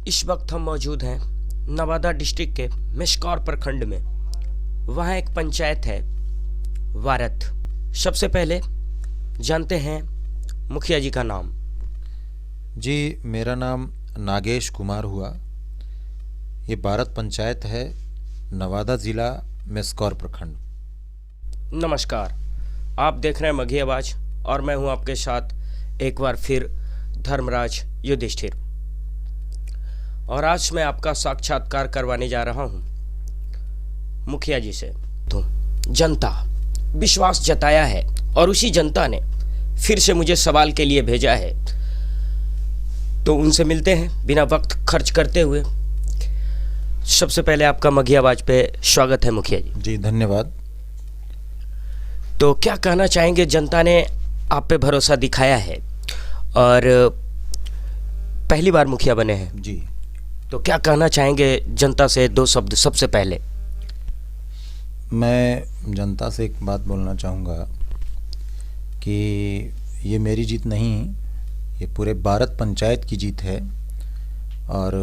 इस वक्त हम मौजूद हैं नवादा डिस्ट्रिक्ट के मेस्कौर प्रखंड में। वहाँ एक पंचायत है वारत। सबसे पहले जानते हैं मुखिया जी का नाम। जी, मेरा नाम नागेश कुमार हुआ। ये भारत पंचायत है, नवादा ज़िला मेस्कौर प्रखंड। नमस्कार, आप देख रहे हैं मघी आवाज़ और मैं हूं आपके साथ एक बार फिर धर्मराज युधिष्ठिर। और आज मैं आपका साक्षात्कार करवाने जा रहा हूं मुखिया जी से। तो जनता विश्वास जताया है और उसी जनता ने फिर से मुझे सवाल के लिए भेजा है, तो उनसे मिलते हैं बिना वक्त खर्च करते हुए। सबसे पहले आपका मघी आवाज़ पे स्वागत है मुखिया जी। जी, धन्यवाद। तो क्या कहना चाहेंगे, जनता ने आप पे भरोसा दिखाया है और पहली बार मुखिया बने हैं, जी, तो क्या कहना चाहेंगे जनता से? दो शब्द। सबसे पहले मैं जनता से एक बात बोलना चाहूँगा कि ये मेरी जीत नहीं, ये पूरे भारत पंचायत की जीत है। और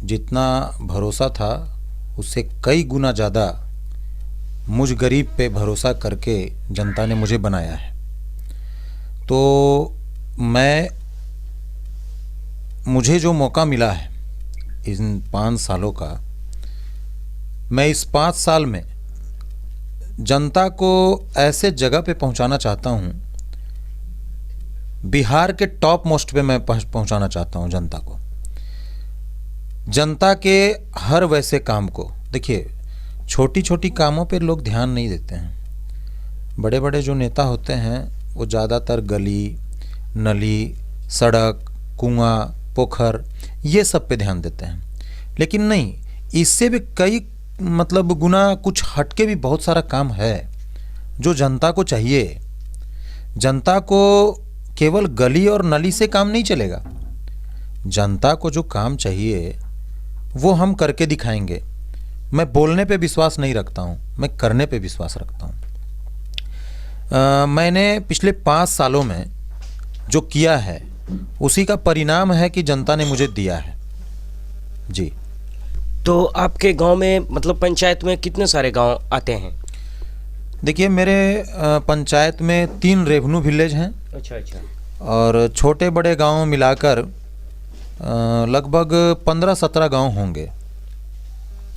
जितना भरोसा था उससे कई गुना ज़्यादा मुझ गरीब पे भरोसा करके जनता ने मुझे बनाया है। तो मुझे जो मौका मिला है इन 5 सालों का, मैं इस 5 साल में जनता को ऐसे जगह पे पहुंचाना चाहता हूं, बिहार के टॉप मोस्ट पे मैं पहुंचाना चाहता हूं जनता को। जनता के हर वैसे काम को देखिए, छोटी छोटी कामों पे लोग ध्यान नहीं देते हैं। बड़े बड़े जो नेता होते हैं वो ज़्यादातर गली नली, सड़क, कुआं, पोखर, ये सब पे ध्यान देते हैं। लेकिन नहीं, इससे भी कई गुना कुछ हटके भी बहुत सारा काम है जो जनता को चाहिए। जनता को केवल गली और नली से काम नहीं चलेगा। जनता को जो काम चाहिए वो हम करके दिखाएंगे। मैं बोलने पे विश्वास नहीं रखता हूँ, मैं करने पे विश्वास रखता हूँ। मैंने पिछले 5 सालों में जो किया है उसी का परिणाम है कि जनता ने मुझे दिया है। जी। तो आपके गांव में पंचायत में कितने सारे गांव आते हैं? देखिए, मेरे पंचायत में 3 रेवेन्यू विलेज हैं। अच्छा। और छोटे बड़े गांव मिलाकर लगभग 15-17 गांव होंगे।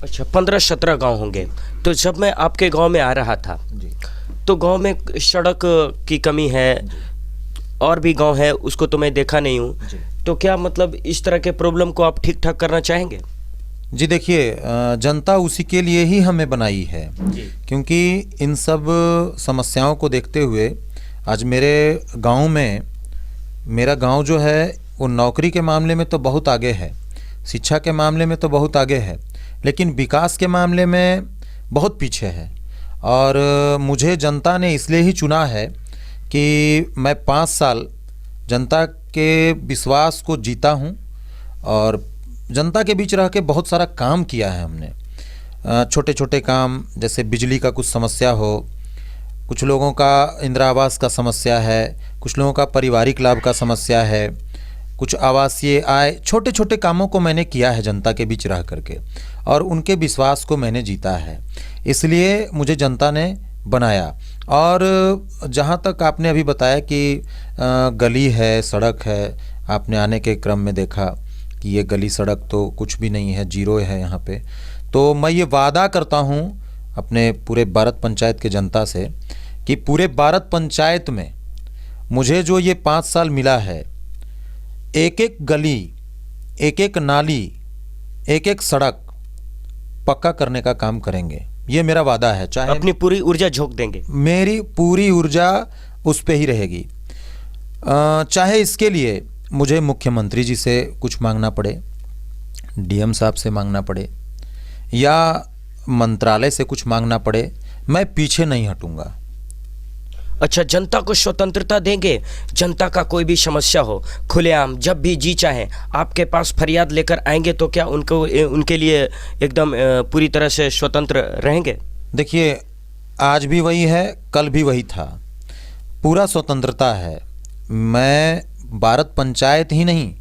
अच्छा, 15-17 गांव होंगे। तो जब मैं आपके गांव में आ रहा था जी, तो गांव में सड़क की कमी है और भी गांव है, उसको तो मैं देखा नहीं हूँ। तो क्या इस तरह के प्रॉब्लम को आप ठीक ठाक करना चाहेंगे? जी, देखिए, जनता उसी के लिए ही हमें बनाई है जी। क्योंकि इन सब समस्याओं को देखते हुए आज मेरे गांव में, मेरा गांव जो है वो नौकरी के मामले में तो बहुत आगे है, शिक्षा के मामले में तो बहुत आगे है, लेकिन विकास के मामले में बहुत पीछे है। और मुझे जनता ने इसलिए ही चुना है कि मैं 5 साल जनता के विश्वास को जीता हूँ और जनता के बीच रह के बहुत सारा काम किया है हमने। छोटे छोटे काम, जैसे बिजली का कुछ समस्या हो, कुछ लोगों का इंदिरा आवास का समस्या है, कुछ लोगों का पारिवारिक लाभ का समस्या है, कुछ आवासीय आय, छोटे छोटे कामों को मैंने किया है जनता के बीच रह करके, और उनके विश्वास को मैंने जीता है। इसलिए मुझे जनता ने बनाया। और जहाँ तक आपने अभी बताया कि गली है, सड़क है, आपने आने के क्रम में देखा कि ये गली सड़क तो कुछ भी नहीं है, जीरो है यहाँ पे। तो मैं ये वादा करता हूँ अपने पूरे भारत पंचायत के जनता से कि पूरे भारत पंचायत में मुझे जो ये 5 साल मिला है, एक एक गली, एक एक नाली, एक एक सड़क पक्का करने का काम करेंगे। ये मेरा वादा है। चाहे अपनी पूरी ऊर्जा झोंक देंगे। मेरी पूरी ऊर्जा उस पे ही रहेगी। चाहे इसके लिए मुझे मुख्यमंत्री जी से कुछ मांगना पड़े, डीएम साहब से मांगना पड़े, या मंत्रालय से कुछ मांगना पड़े, मैं पीछे नहीं हटूंगा। अच्छा, जनता को स्वतंत्रता देंगे। जनता का कोई भी समस्या हो, खुलेआम जब भी जी चाहे आपके पास फरियाद लेकर आएंगे, तो क्या उनके लिए एकदम पूरी तरह से स्वतंत्र रहेंगे? देखिए, आज भी वही है, कल भी वही था, पूरा स्वतंत्रता है। मैं भारत पंचायत ही नहीं,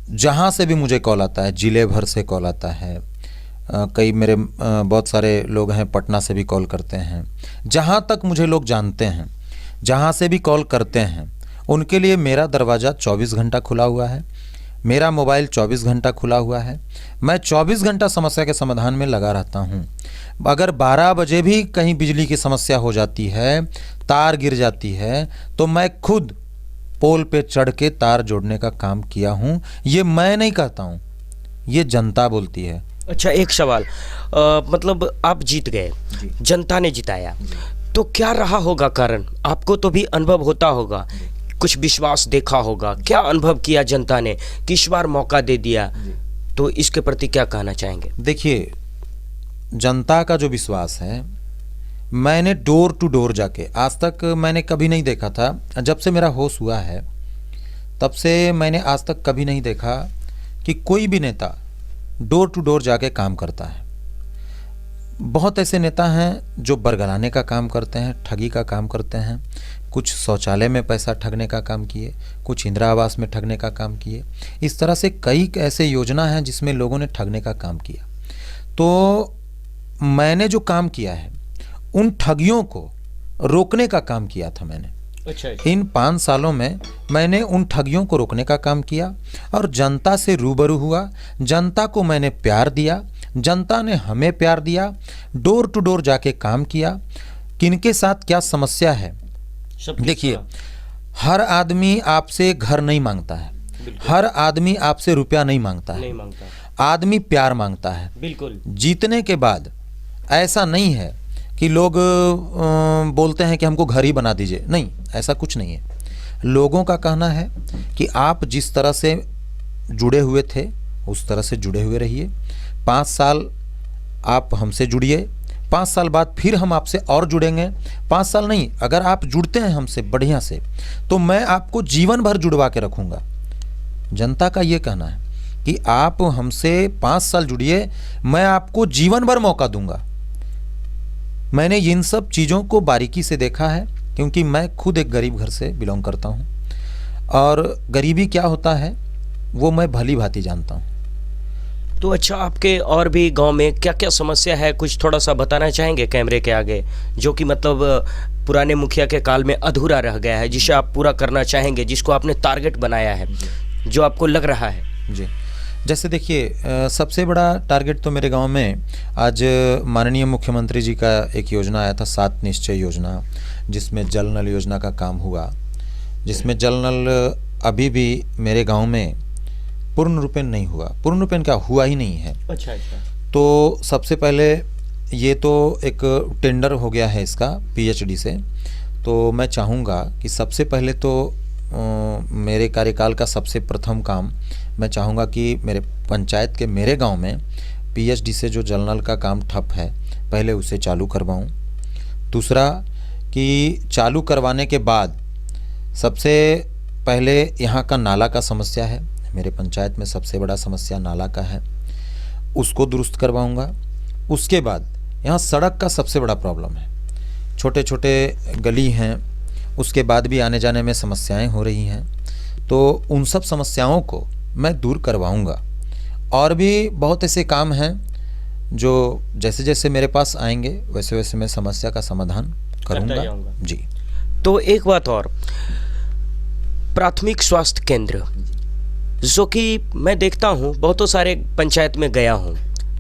जहाँ से भी मुझे कॉल आता है, ज़िले भर से कॉल आता है, कई मेरे बहुत सारे लोग हैं पटना से भी कॉल करते हैं। जहाँ तक मुझे लोग जानते हैं, जहाँ से भी कॉल करते हैं, उनके लिए मेरा दरवाज़ा 24 घंटा खुला हुआ है, मेरा मोबाइल 24 घंटा खुला हुआ है। मैं 24 घंटा समस्या के समाधान में लगा रहता हूँ। अगर 12 बजे भी कहीं बिजली की समस्या हो जाती है, तार गिर जाती है, तो मैं खुद पोल पे चढ़ के तार जोड़ने का काम किया हूँ। ये मैं नहीं कहता हूँ, ये जनता बोलती है। अच्छा, एक सवाल, मतलब आप जीत गए, जनता ने जिताया, तो क्या रहा होगा कारण? आपको तो भी अनुभव होता होगा, कुछ विश्वास देखा होगा, क्या अनुभव किया जनता ने कि इस बार मौका दे दिया, तो इसके प्रति क्या कहना चाहेंगे? देखिए, जनता का जो विश्वास है, मैंने डोर टू डोर जाके आज तक मैंने कभी नहीं देखा था। जब से मेरा होश हुआ है तब से मैंने आज तक कभी नहीं देखा कि कोई भी नेता डोर टू डोर जाके काम करता है। बहुत ऐसे नेता हैं जो बरगलाने का काम करते हैं, ठगी का काम करते हैं, कुछ शौचालय में पैसा ठगने का काम किए, कुछ इंदिरा आवास में ठगने का काम किए। इस तरह से कई ऐसे योजना हैं जिसमें लोगों ने ठगने का काम किया। तो मैंने जो काम किया है, उन ठगियों को रोकने का काम किया था मैंने। अच्छा। इन 5 सालों में मैंने उन ठगियों को रोकने का काम किया और जनता से रूबरू हुआ। जनता को मैंने प्यार दिया, जनता ने हमें प्यार दिया। डोर टू डोर जाके काम किया, किनके साथ क्या समस्या है। देखिए, हर आदमी आपसे घर नहीं मांगता है, हर आदमी आपसे रुपया नहीं मांगता है, आदमी प्यार मांगता है। बिल्कुल। जीतने के बाद ऐसा नहीं है कि लोग बोलते हैं कि हमको घर ही बना दीजिए, नहीं, ऐसा कुछ नहीं है। लोगों का कहना है कि आप जिस तरह से जुड़े हुए थे उस तरह से जुड़े हुए रहिए। 5 साल आप हमसे जुड़िए, 5 साल बाद फिर हम आपसे और जुड़ेंगे। 5 साल नहीं, अगर आप जुड़ते हैं हमसे बढ़िया से तो मैं आपको जीवन भर जुड़वा के रखूँगा। जनता का ये कहना है कि आप हमसे 5 साल जुड़िए, मैं आपको जीवन भर मौका दूंगा। मैंने इन सब चीज़ों को बारीकी से देखा है, क्योंकि मैं खुद एक गरीब घर से बिलोंग करता हूँ और गरीबी क्या होता है वो मैं भली भांति जानता हूँ। तो अच्छा, आपके और भी गांव में क्या क्या समस्या है, कुछ थोड़ा सा बताना चाहेंगे कैमरे के आगे, जो कि मतलब पुराने मुखिया के काल में अधूरा रह गया है, जिसे आप पूरा करना चाहेंगे, जिसको आपने टारगेट बनाया है, जो आपको लग रहा है? जी, जैसे देखिए, सबसे बड़ा टारगेट तो मेरे गांव में आज माननीय मुख्यमंत्री जी का एक योजना आया था, 7 निश्चय योजना, जिसमें जल नल योजना का काम हुआ, जिसमें जल नल अभी भी मेरे गांव में पूर्ण रूपेण नहीं हुआ। पूर्ण रूपेण क्या, हुआ ही नहीं है। अच्छा। तो सबसे पहले ये तो एक टेंडर हो गया है इसका PHD से। तो मैं चाहूँगा कि सबसे पहले तो मेरे कार्यकाल का सबसे प्रथम काम मैं चाहूँगा कि मेरे पंचायत के मेरे गांव में PHD से जो जल नल का काम ठप है, पहले उसे चालू करवाऊँ। दूसरा कि चालू करवाने के बाद सबसे पहले यहाँ का नाला का समस्या है, मेरे पंचायत में सबसे बड़ा समस्या नाला का है, उसको दुरुस्त करवाऊँगा। उसके बाद यहाँ सड़क का सबसे बड़ा प्रॉब्लम है, छोटे छोटे गली हैं, उसके बाद भी आने जाने में समस्याएं हो रही हैं, तो उन सब समस्याओं को मैं दूर करवाऊंगा। और भी बहुत ऐसे काम हैं जो जैसे जैसे मेरे पास आएंगे वैसे वैसे मैं समस्या का समाधान करूंगा। जी। तो एक बात और, प्राथमिक स्वास्थ्य केंद्र, जो कि मैं देखता हूँ बहुतों सारे पंचायत में गया हूँ,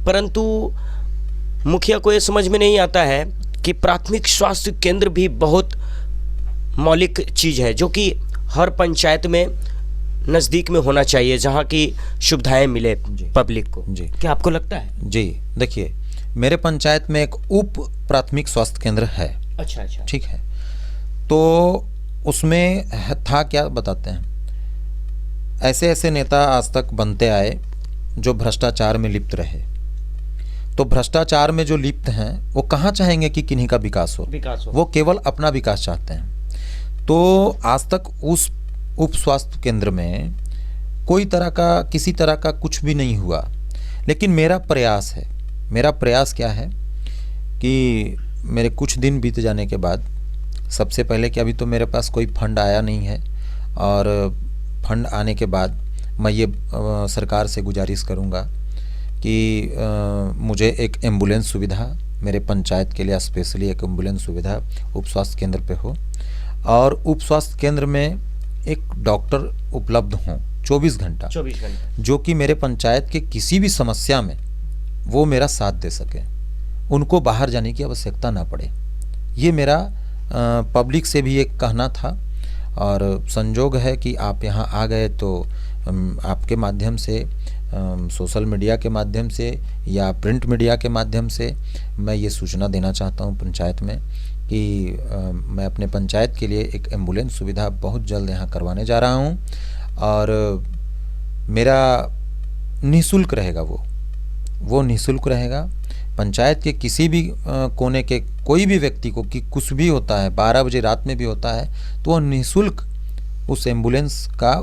परंतु मुखिया को ये समझ में नहीं आता है कि प्राथमिक स्वास्थ्य केंद्र भी बहुत मौलिक चीज़ है, जो कि हर पंचायत में नज़दीक में होना चाहिए, जहाँ की सुविधाएं मिले पब्लिक को। जी। क्या आपको लगता है? जी, देखिए, मेरे पंचायत में एक उप प्राथमिक स्वास्थ्य केंद्र है। अच्छा। ठीक है, तो उसमें था क्या बताते हैं, ऐसे ऐसे नेता आज तक बनते आए जो भ्रष्टाचार में लिप्त रहे। तो भ्रष्टाचार में जो लिप्त हैं वो कहाँ चाहेंगे कि किन्हीं का विकास हो, वो केवल अपना विकास चाहते हैं। तो आज तक उस उप स्वास्थ्य केंद्र में कोई तरह का, किसी तरह का कुछ भी नहीं हुआ। लेकिन मेरा प्रयास है, मेरा प्रयास क्या है कि मेरे कुछ दिन बीत जाने के बाद, सबसे पहले कि अभी तो मेरे पास कोई फंड आया नहीं है, और फंड आने के बाद मैं ये सरकार से गुजारिश करूँगा कि मुझे एक एम्बुलेंस सुविधा मेरे पंचायत के लिए स्पेशली एक एम्बुलेंस सुविधा उप स्वास्थ्य केंद्र पे हो, और उप स्वास्थ्य केंद्र में एक डॉक्टर उपलब्ध हों 24 घंटा, जो कि मेरे पंचायत के किसी भी समस्या में वो मेरा साथ दे सके, उनको बाहर जाने की आवश्यकता ना पड़े। ये मेरा पब्लिक से भी एक कहना था, और संजोग है कि आप यहाँ आ गए तो आपके माध्यम से, सोशल मीडिया के माध्यम से या प्रिंट मीडिया के माध्यम से मैं ये सूचना देना चाहता हूँ पंचायत में कि मैं अपने पंचायत के लिए एक एम्बुलेंस सुविधा बहुत जल्द यहाँ करवाने जा रहा हूँ, और मेरा निःशुल्क रहेगा, वो निःशुल्क रहेगा। पंचायत के किसी भी कोने के कोई भी व्यक्ति को कि कुछ भी होता है, 12 बजे रात में भी होता है, तो वह निःशुल्क उस एम्बुलेंस का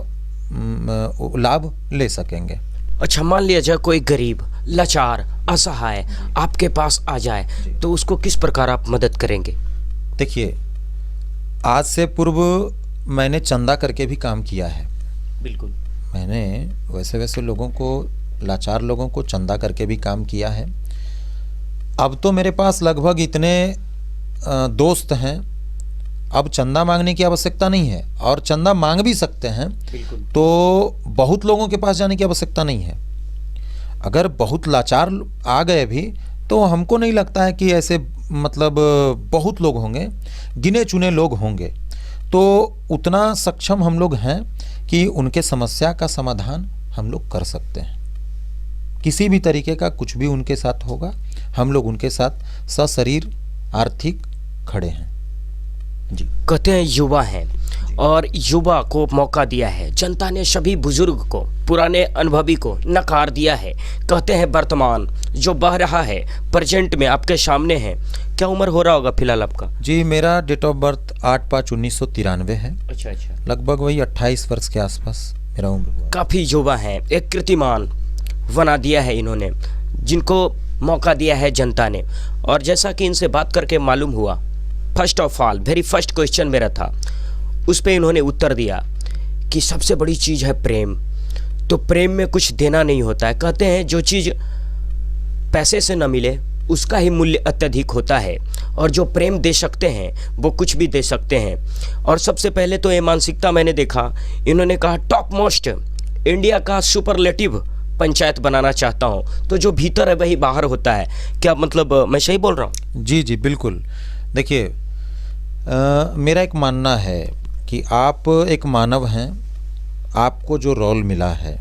लाभ ले सकेंगे। अच्छा, मान लिया जाए कोई गरीब, लाचार, असहाय आपके पास आ जाए तो उसको किस प्रकार आप मदद करेंगे? देखिए, आज से पूर्व मैंने चंदा करके भी काम किया है। बिल्कुल, मैंने वैसे लोगों को, लाचार लोगों को चंदा करके भी काम किया है। अब तो मेरे पास लगभग इतने दोस्त हैं, अब चंदा मांगने की आवश्यकता नहीं है, और चंदा मांग भी सकते हैं, तो बहुत लोगों के पास जाने की आवश्यकता नहीं है। अगर बहुत लाचार आ गए भी तो हमको नहीं लगता है कि ऐसे मतलब बहुत लोग होंगे, गिने चुने लोग होंगे, तो उतना सक्षम हम लोग हैं कि उनके समस्या का समाधान हम लोग कर सकते हैं। किसी भी तरीके का कुछ भी उनके साथ होगा, हम लोग उनके साथ सशरीर आर्थिक खड़े हैं। जी, कहते हैं युवा हैं और युवा को मौका दिया है जनता ने, सभी बुजुर्ग को, पुराने अनुभवी को नकार दिया है। कहते हैं वर्तमान जो बह रहा है प्रेजेंट में आपके सामने है। क्या उम्र हो रहा होगा फिलहाल आपका? जी, मेरा डेट ऑफ बर्थ 8/5/1993 है। अच्छा, लगभग वही 28 वर्ष के आसपास मेरा उम्र हुआ। काफ़ी युवा हैं, एक कीर्तिमान बना दिया है इन्होंने, जिनको मौका दिया है जनता ने। और जैसा कि इनसे बात करके मालूम हुआ, first of all very first question मेरा था, उस पे इन्होंने उत्तर दिया कि सबसे बड़ी चीज़ है प्रेम। तो प्रेम में कुछ देना नहीं होता है। कहते हैं जो चीज़ पैसे से न मिले उसका ही मूल्य अत्यधिक होता है, और जो प्रेम दे सकते हैं वो कुछ भी दे सकते हैं। और सबसे पहले तो ये मानसिकता मैंने देखा, इन्होंने कहा टॉप मोस्ट इंडिया का सुपरलेटिव पंचायत बनाना चाहता हूँ। तो जो भीतर है वही बाहर होता है। क्या मतलब मैं सही बोल रहा हूँ? जी जी बिल्कुल। देखिए, मेरा एक मानना है कि आप एक मानव हैं, आपको जो रोल मिला है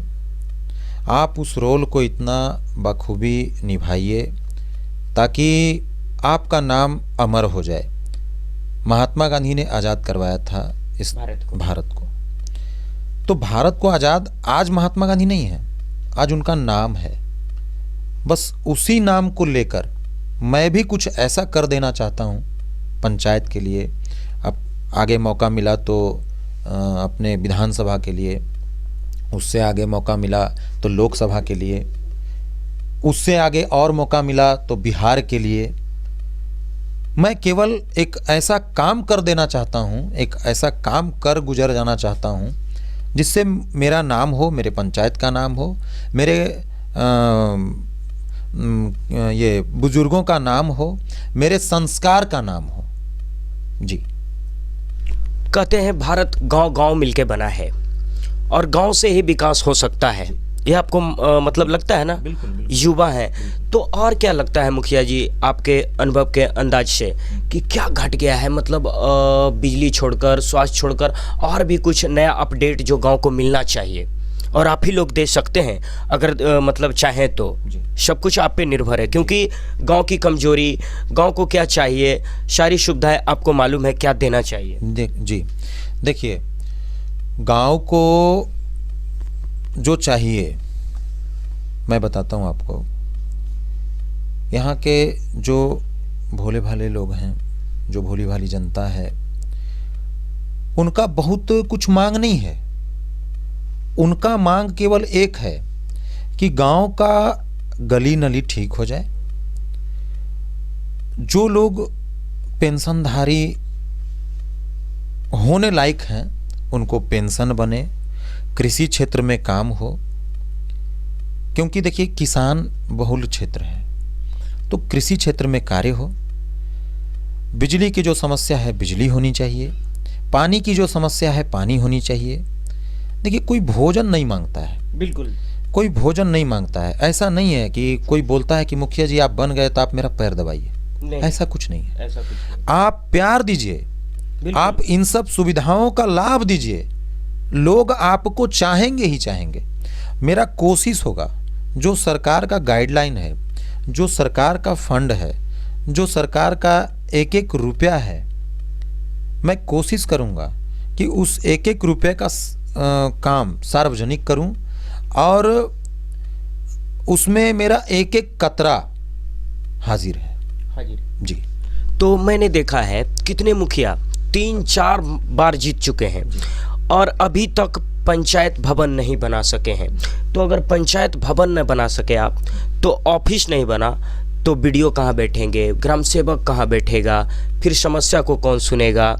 आप उस रोल को इतना बखूबी निभाइए ताकि आपका नाम अमर हो जाए। महात्मा गांधी ने आज़ाद करवाया था इस भारत को। तो भारत को आज़ाद आज महात्मा गांधी नहीं है, आज उनका नाम है। बस उसी नाम को लेकर मैं भी कुछ ऐसा कर देना चाहता हूँ पंचायत के लिए। अब आगे मौका मिला तो अपने विधानसभा के लिए, उससे आगे मौका मिला तो लोकसभा के लिए, उससे आगे और मौका मिला तो बिहार के लिए। मैं केवल एक ऐसा काम कर देना चाहता हूँ, एक ऐसा काम कर गुजर जाना चाहता हूँ जिससे मेरा नाम हो, मेरे पंचायत का नाम हो, मेरे ये बुजुर्गों का नाम हो, मेरे संस्कार का नाम हो। जी, कहते हैं भारत गांव-गांव मिलके बना है और गांव से ही विकास हो सकता है। यह आपको मतलब लगता है ना? बिल्कुल। युवा हैं तो और क्या लगता है मुखिया जी आपके अनुभव के अंदाज से कि क्या घट गया है? मतलब बिजली छोड़कर, स्वास्थ्य छोड़कर और भी कुछ नया अपडेट जो गांव को मिलना चाहिए और आप ही लोग दे सकते हैं अगर मतलब चाहें तो। सब कुछ आप पे निर्भर है, क्योंकि गांव की कमजोरी, गांव को क्या चाहिए, सारी सुविधाएं आपको मालूम है क्या देना चाहिए। जी देखिए, गांव को जो चाहिए मैं बताता हूं आपको। यहाँ के जो भोले भाले लोग हैं, जो भोली भाली जनता है, उनका बहुत कुछ मांग नहीं है। उनका मांग केवल एक है कि गांव का गली नली ठीक हो जाए, जो लोग पेंशनधारी होने लायक हैं उनको पेंशन बने, कृषि क्षेत्र में काम हो, क्योंकि देखिए किसान बहुल क्षेत्र है, तो कृषि क्षेत्र में कार्य हो। बिजली की जो समस्या है बिजली होनी चाहिए, पानी की जो समस्या है पानी होनी चाहिए। देखिए कोई भोजन नहीं मांगता है, बिल्कुल कोई भोजन नहीं मांगता है। ऐसा नहीं है कि कोई बोलता है कि मुखिया जी आप बन गए तो आप मेरा पैर दबाइए, नहीं, ऐसा कुछ नहीं है। ऐसा कुछ नहीं। आप प्यार दीजिए, बिल्कुल। आप इन सब सुविधाओं का लाभ दीजिए, लोग आपको चाहेंगे ही चाहेंगे। मेरा कोशिश होगा जो सरकार का गाइडलाइन है, जो सरकार का फंड है, जो सरकार का एक एक रुपया है, मैं कोशिश करूंगा कि उस एक एक रुपये का काम सार्वजनिक करूं और उसमें मेरा एक एक कतरा हाजिर है। हाजिर जी। तो मैंने देखा है कितने मुखिया 3-4 बार जीत चुके हैं और अभी तक पंचायत भवन नहीं बना सके हैं। तो अगर पंचायत भवन न बना सके आप, तो ऑफिस नहीं बना तो बीडीओ कहाँ बैठेंगे, ग्राम सेवक कहाँ बैठेगा, फिर समस्या को कौन सुनेगा।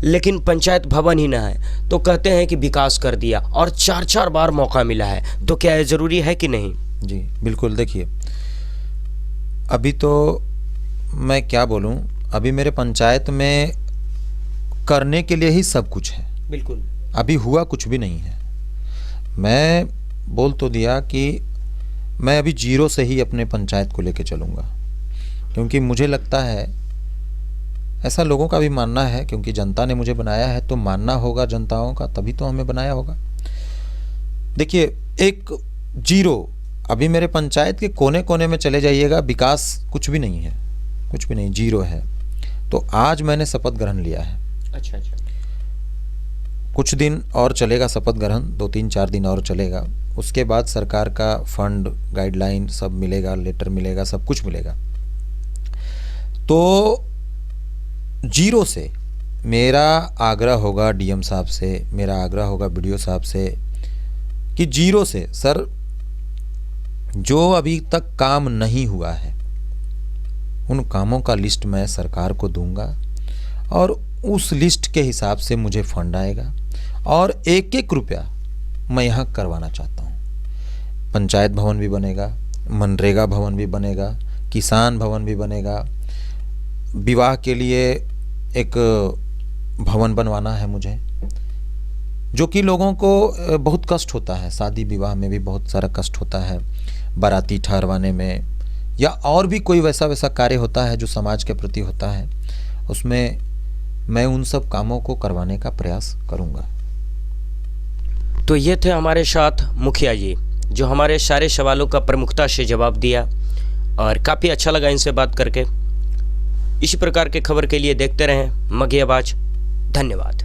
लेकिन पंचायत भवन ही ना है तो कहते हैं कि विकास कर दिया, और 4-4 बार मौका मिला है, तो क्या ये ज़रूरी है कि नहीं? जी बिल्कुल। देखिए अभी तो मैं क्या बोलूं, अभी मेरे पंचायत में करने के लिए ही सब कुछ है, बिल्कुल। अभी हुआ कुछ भी नहीं है। मैं बोल तो दिया कि मैं अभी जीरो से ही अपने पंचायत को लेके चलूँगा, क्योंकि मुझे लगता है, ऐसा लोगों का भी मानना है, क्योंकि जनता ने मुझे बनाया है तो मानना होगा जनताओं का, तभी तो हमें बनाया होगा। देखिए एक जीरो, अभी मेरे पंचायत के कोने कोने में चले जाइएगा, विकास कुछ भी नहीं है, कुछ भी नहीं, जीरो है। तो आज मैंने शपथ ग्रहण लिया है। अच्छा। कुछ दिन और चलेगा शपथ ग्रहण, 2-3-4 दिन और चलेगा। उसके बाद सरकार का फंड गाइडलाइन सब मिलेगा, लेटर मिलेगा, सब कुछ मिलेगा। तो जीरो से मेरा आग्रह होगा डीएम साहब से, मेरा आग्रह होगा बीडीओ साहब से कि जीरो से सर जो अभी तक काम नहीं हुआ है उन कामों का लिस्ट मैं सरकार को दूंगा, और उस लिस्ट के हिसाब से मुझे फंड आएगा और एक एक रुपया मैं यहाँ करवाना चाहता हूँ। पंचायत भवन भी बनेगा, मनरेगा भवन भी बनेगा, किसान भवन भी बनेगा, विवाह के लिए एक भवन बनवाना है मुझे, जो कि लोगों को बहुत कष्ट होता है, शादी विवाह में भी बहुत सारा कष्ट होता है, बाराती ठहरवाने में, या और भी कोई वैसा कार्य होता है जो समाज के प्रति होता है, उसमें मैं उन सब कामों को करवाने का प्रयास करूंगा। तो ये थे हमारे साथ मुखिया जी, जो हमारे सारे सवालों का प्रमुखता से जवाब दिया, और काफ़ी अच्छा लगा इनसे बात करके। इसी प्रकार के खबर के लिए देखते रहें मघी आवाज़। धन्यवाद।